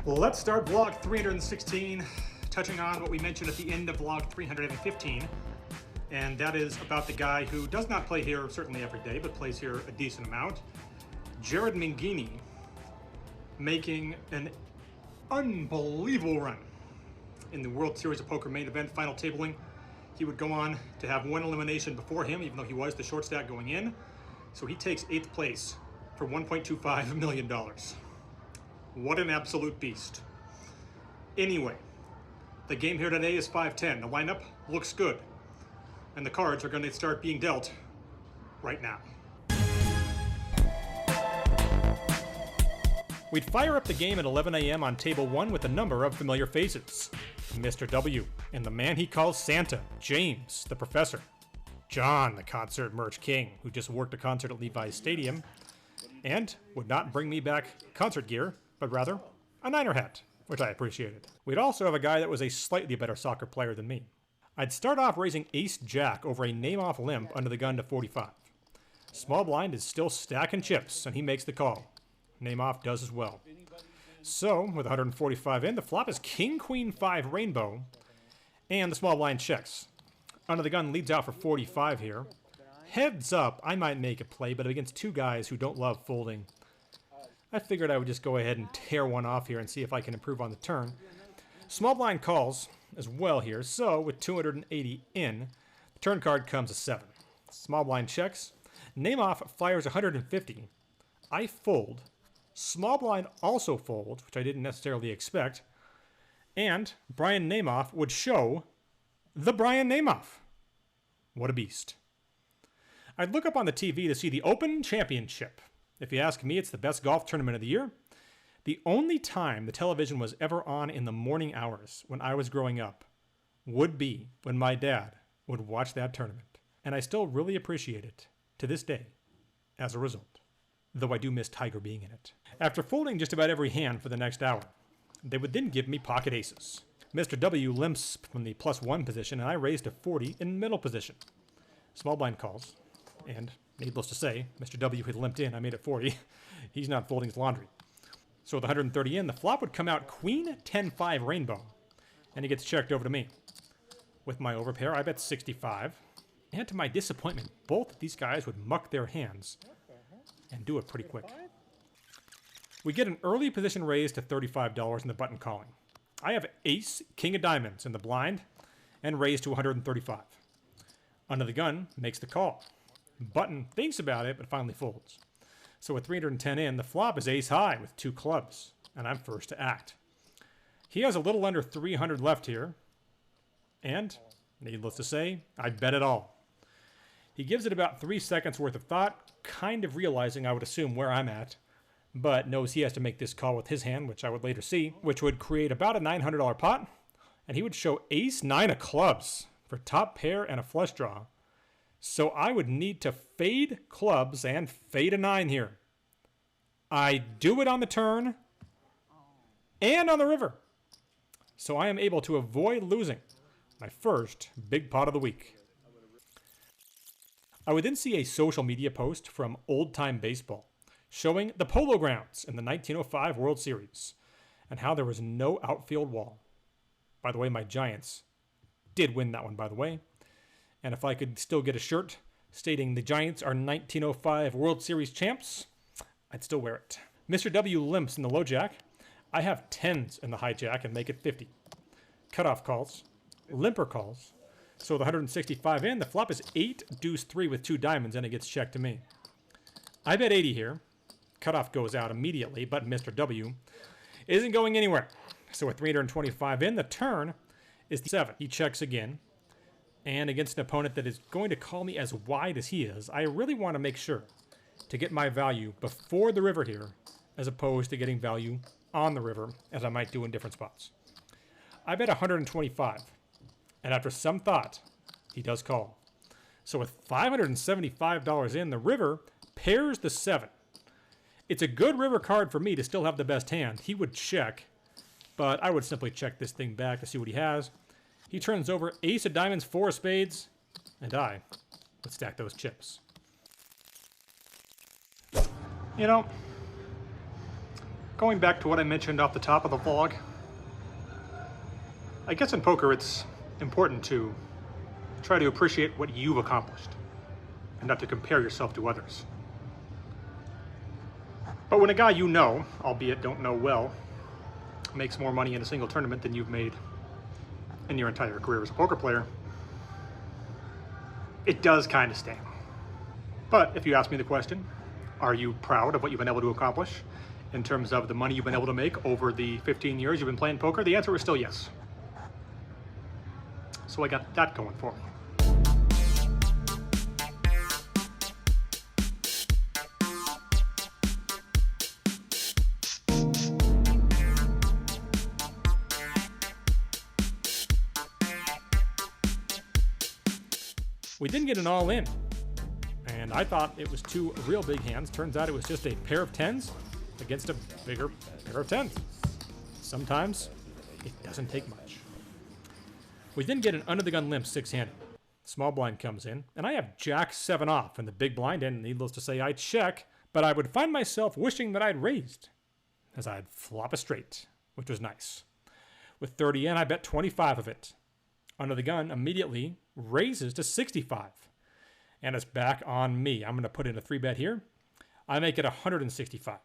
Let's start vlog 316, touching on what we mentioned at the end of vlog 315. And that is about the guy who does not play here certainly every day, but plays here a decent amount. Jared Mangini making an unbelievable run in the World Series of Poker main event final tabling. He would go on to have one elimination before him, even though he was the short stack going in. So he takes 8th place for $1.25 million. What an absolute beast. Anyway, the game here today is 5-10. The lineup looks good. And the cards are going to start being dealt right now. We'd fire up the game at 11 a.m. on table 1 with a number of familiar faces. Mr. W, and the man he calls Santa, James, the professor, John, the concert merch king, who just worked a concert at Levi's Stadium, and would not bring me back concert gear, but rather a Niner hat, which I appreciated. We'd also have a guy that was a slightly better soccer player than me. I'd start off raising ace-jack over a name-off limp under the gun to 45. Small blind is still stacking chips, and he makes the call. Name-off does as well. So, with 145 in, the flop is king-queen-5 rainbow, and the small blind checks. Under the gun leads out for 45 here. Heads up, I might make a play, but against two guys who don't love folding, I figured I would just go ahead and tear one off here and see if I can improve on the turn. Small blind calls as well here, so with 280 in, the turn card comes a 7. Small blind checks. Name-off fires 150. I fold. Small blind also folds, which I didn't necessarily expect. And Brian Name-off would show the Brian Name-off. What a beast. I'd look up on the TV to see the Open Championship. If you ask me, it's the best golf tournament of the year. The only time the television was ever on in the morning hours when I was growing up would be when my dad would watch that tournament. And I still really appreciate it to this day as a result, though I do miss Tiger being in it. After folding just about every hand for the next hour, they would then give me pocket aces. Mr. W limps from the +1 position, and I raise to 40 in middle position. Small blind calls, and needless to say, Mr. W had limped in. I made it 40. He's not folding his laundry. So with 130 in, the flop would come out queen 10-5 rainbow, and he gets checked over to me. With my overpair, I bet 65, and to my disappointment, both of these guys would muck their hands and do it pretty quick. We get an early position raise to $35 in the button calling. I have ace, king of diamonds in the blind, and raise to 135. Under the gun makes the call. Button thinks about it, but finally folds. So with 310 in, the flop is ace high with 2 clubs, and I'm first to act. He has a little under 300 left here, and, needless to say, I bet it all. He gives it about 3 seconds worth of thought, kind of realizing I would assume where I'm at, but knows he has to make this call with his hand, which I would later see, which would create about a $900 pot, and he would show ace-9 of clubs for top pair and a flush draw. So I would need to fade clubs and fade a 9 here. I do it on the turn and on the river. So I am able to avoid losing my first big pot of the week. I would then see a social media post from Old Time Baseball showing the Polo Grounds in the 1905 World Series and how there was no outfield wall. By the way, my Giants did win that one, by the way. And if I could still get a shirt stating the Giants are 1905 World Series champs, I'd still wear it. Mr. W limps in the low jack. I have 10s in the hijack and make it 50. Cutoff calls. Limper calls. So with 165 in, the flop is 8 deuce 3 with 2 diamonds, and it gets checked to me. I bet 80 here. Cutoff goes out immediately, but Mr. W isn't going anywhere. So with 325 in, the turn is the 7. He checks again. And against an opponent that is going to call me as wide as he is, I really want to make sure to get my value before the river here, as opposed to getting value on the river, as I might do in different spots. I bet 125, and after some thought, he does call. So with $575 in, the river pairs the 7. It's a good river card for me to still have the best hand. He would check, but I would simply check this thing back to see what he has. He turns over ace of diamonds, 4 of spades, and I would stack those chips. You know, Going back to what I mentioned off the top of the vlog, I guess in poker it's important to try to appreciate what you've accomplished and not to compare yourself to others. But when a guy you know, albeit don't know well, makes more money in a single tournament than you've made in your entire career as a poker player, it does kind of sting. But if you ask me the question, are you proud of what you've been able to accomplish in terms of the money you've been able to make over the 15 years you've been playing poker? The answer is still yes. So I got that going for me. We didn't get an all-in, and I thought it was two real big hands. Turns out it was just a pair of tens against a bigger pair of tens. Sometimes it doesn't take much. We then get an under-the-gun limp six-handed. Small blind comes in, and I have jack 7 off in the big blind, and needless to say, I check, but I would find myself wishing that I'd raised, as I'd flop a straight, which was nice. With 30 in, I bet 25 of it. Under the gun immediately raises to 65. And it's back on me. I'm going to put in a 3-bet here. I make it 165.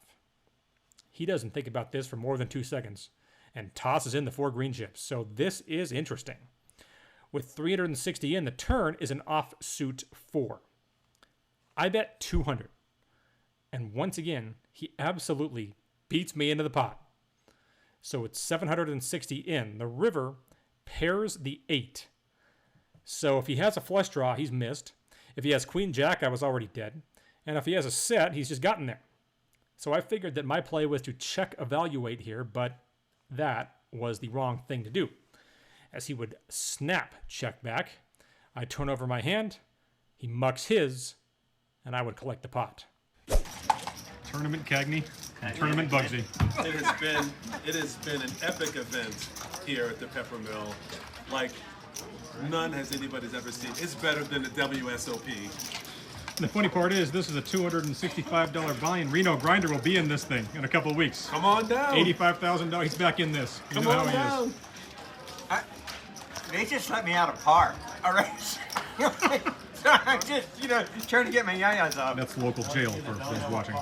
He doesn't think about this for more than 2 seconds and tosses in the 4 green chips. So this is interesting. With 360 in, the turn is an offsuit 4. I bet 200. And once again, he absolutely beats me into the pot. So it's 760 in. The river pairs the 8. So if he has a flush draw, he's missed. If he has queen jack, I was already dead. And if he has a set, he's just gotten there. So I figured that my play was to check evaluate here, but that was the wrong thing to do. As he would snap check back, I turn over my hand, he mucks his, and I would collect the pot. Tournament Cagney, and Tournament Bugsy. It has been an epic event here at the Pepper Mill, like none has anybody's ever seen. It's better than the WSOP. The funny part is, this is a $265 buy-in. Reno Grinder will be in this thing in a couple of weeks. Come on down. $85,000. He's back in this. You know how he is. They just let me out of par. All right. So I'm just, trying to get my yayas up. That's local jail for those watching.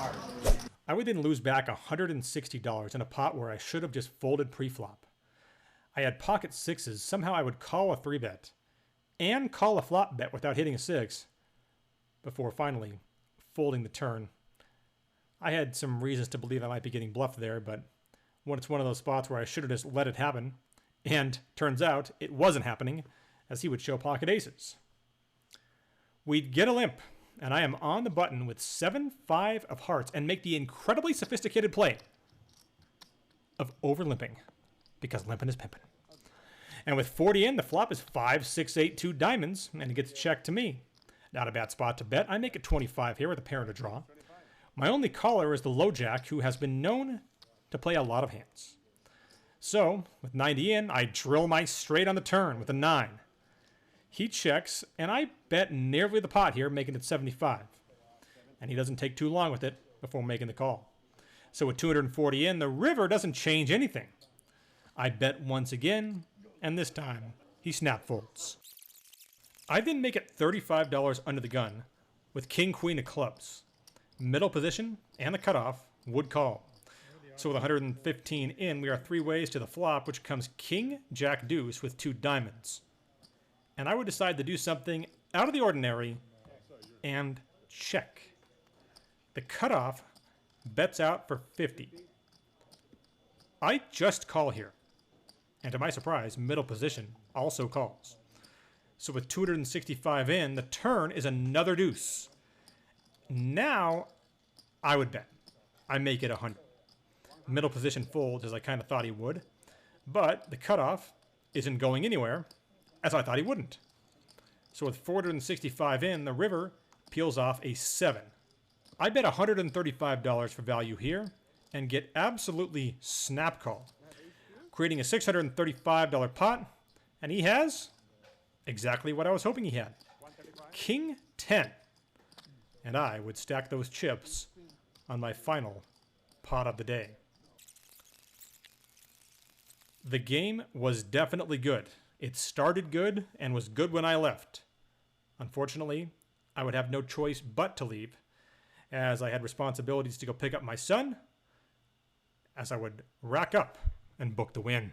I would then lose back $160 in a pot where I should have just folded pre-flop. I had pocket sixes. Somehow I would call a 3-bet and call a flop bet without hitting a 6 before finally folding the turn. I had some reasons to believe I might be getting bluffed there, but when it's one of those spots where I should have just let it happen, and turns out it wasn't happening, as he would show pocket aces. We'd get a limp, and I am on the button with 7-5 of hearts and make the incredibly sophisticated play of over-limping, because limping is pimping. And with 40 in, the flop is 5, 6, 8, 2 diamonds, and it gets checked to me. Not a bad spot to bet. I make it 25 here with a pair and a draw. My only caller is the low jack, who has been known to play a lot of hands. So, with 90 in, I drill my straight on the turn with a 9. He checks, and I bet nearly the pot here, making it 75. And he doesn't take too long with it before making the call. So with 240 in, the river doesn't change anything. I bet once again, and this time, he snap folds. I then make it $35 under the gun with king, queen of clubs. Middle position and the cutoff would call. So with 115 in, we are 3 ways to the flop, which comes king, jack, deuce with 2 diamonds. And I would decide to do something out of the ordinary and check. The cutoff bets out for 50. I just call here. And to my surprise, middle position also calls. So with 265 in, the turn is another deuce. Now, I would bet. I make it 100. Middle position folds as I kind of thought he would. But the cutoff isn't going anywhere, as I thought he wouldn't. So with 465 in, the river peels off a 7. I bet $135 for value here and get absolutely snap call, creating a $635 pot, and he has exactly what I was hoping he had. King 10. And I would stack those chips on my final pot of the day. The game was definitely good. It started good and was good when I left. Unfortunately, I would have no choice but to leave, as I had responsibilities to go pick up my son, as I would rack up and book the win.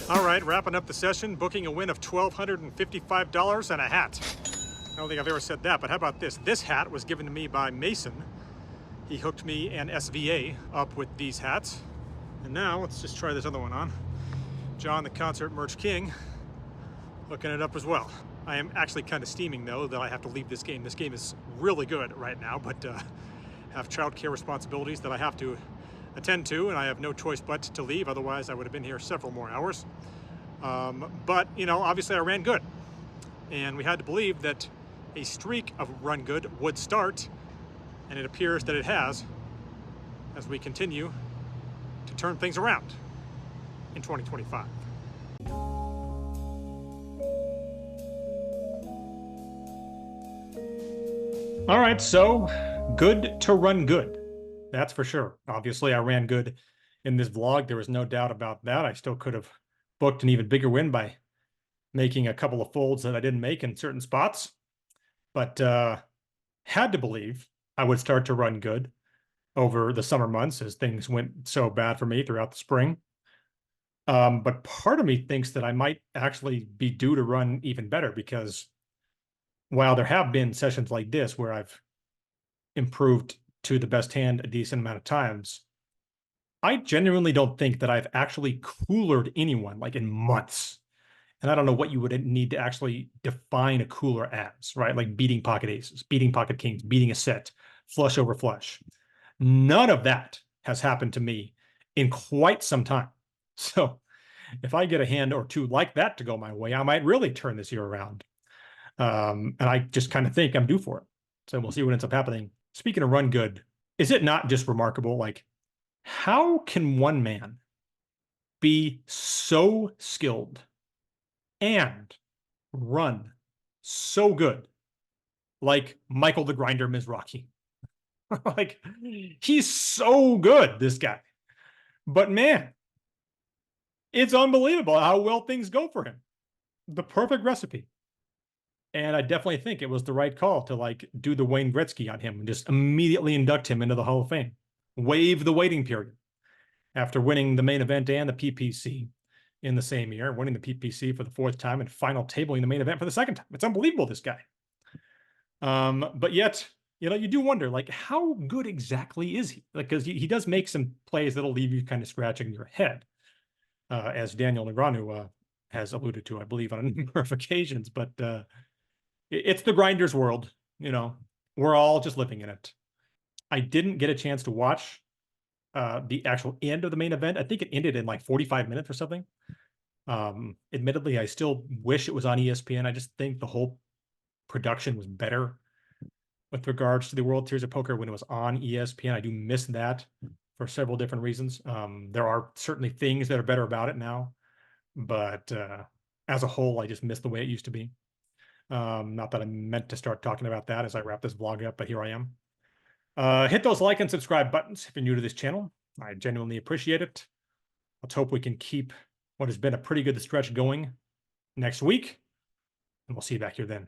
All right, wrapping up the session, booking a win of $1,255 and a hat. I don't think I've ever said that, but how about this? This hat was given to me by Mason. He hooked me and SVA up with these hats. And now, let's just try this other one on. John, the concert merch king, hooking it up as well. I am actually kind of steaming, though, that I have to leave this game. This game is really good right now, but have childcare responsibilities that I have to attend to, and I have no choice but to leave. Otherwise, I would have been here several more hours. But, you know, obviously I ran good. And we had to believe that a streak of run good would start, and it appears that it has, as we continue to turn things around in 2025. All right, so good to run good. That's for sure. Obviously, I ran good in this vlog. There was no doubt about that. I still could have booked an even bigger win by making a couple of folds that I didn't make in certain spots. But had to believe I would start to run good over the summer months as things went so bad for me throughout the spring. But part of me thinks that I might actually be due to run even better, because while there have been sessions like this where I've improved to the best hand a decent amount of times, I genuinely don't think that I've actually coolered anyone like in months. And I don't know what you would need to actually define a cooler as, right? Like beating pocket aces, beating pocket kings, beating a set, flush over flush. None of that has happened to me in quite some time. So if I get a hand or two like that to go my way, I might really turn this year around. And I just kind of think I'm due for it. So we'll see what ends up happening. Speaking of run good, is it not just remarkable? Like, how can one man be so skilled and run so good, like Michael the Grinder Mizrachi? Like, he's so good, this guy. But man, it's unbelievable how well things go for him. The perfect recipe. And I definitely think it was the right call to like do the Wayne Gretzky on him and just immediately induct him into the Hall of Fame. Waive the waiting period after winning the main event and the PPC in the same year, winning the PPC for the fourth time and final tabling the main event for the second time. It's unbelievable, this guy. But yet, you know, you do wonder, like, how good exactly is he? Like, because he does make some plays that'll leave you kind of scratching your head, as Daniel Negreanu has alluded to, I believe, on a number of occasions. But it's the Grinders world, you know. We're all just living in it. I didn't get a chance to watch the actual end of the main event. I think it ended in like 45 minutes or something. Admittedly, I still wish it was on ESPN. I just think the whole production was better with regards to the World Series of Poker when it was on ESPN. I do miss that for several different reasons. There are certainly things that are better about it now, but as a whole, I just miss the way it used to be. Not that I meant to start talking about that as I wrap this vlog up, but here I am. Hit those like and subscribe buttons if you're new to this channel. I genuinely appreciate it. Let's hope we can keep what has been a pretty good stretch going next week, and we'll see you back here then.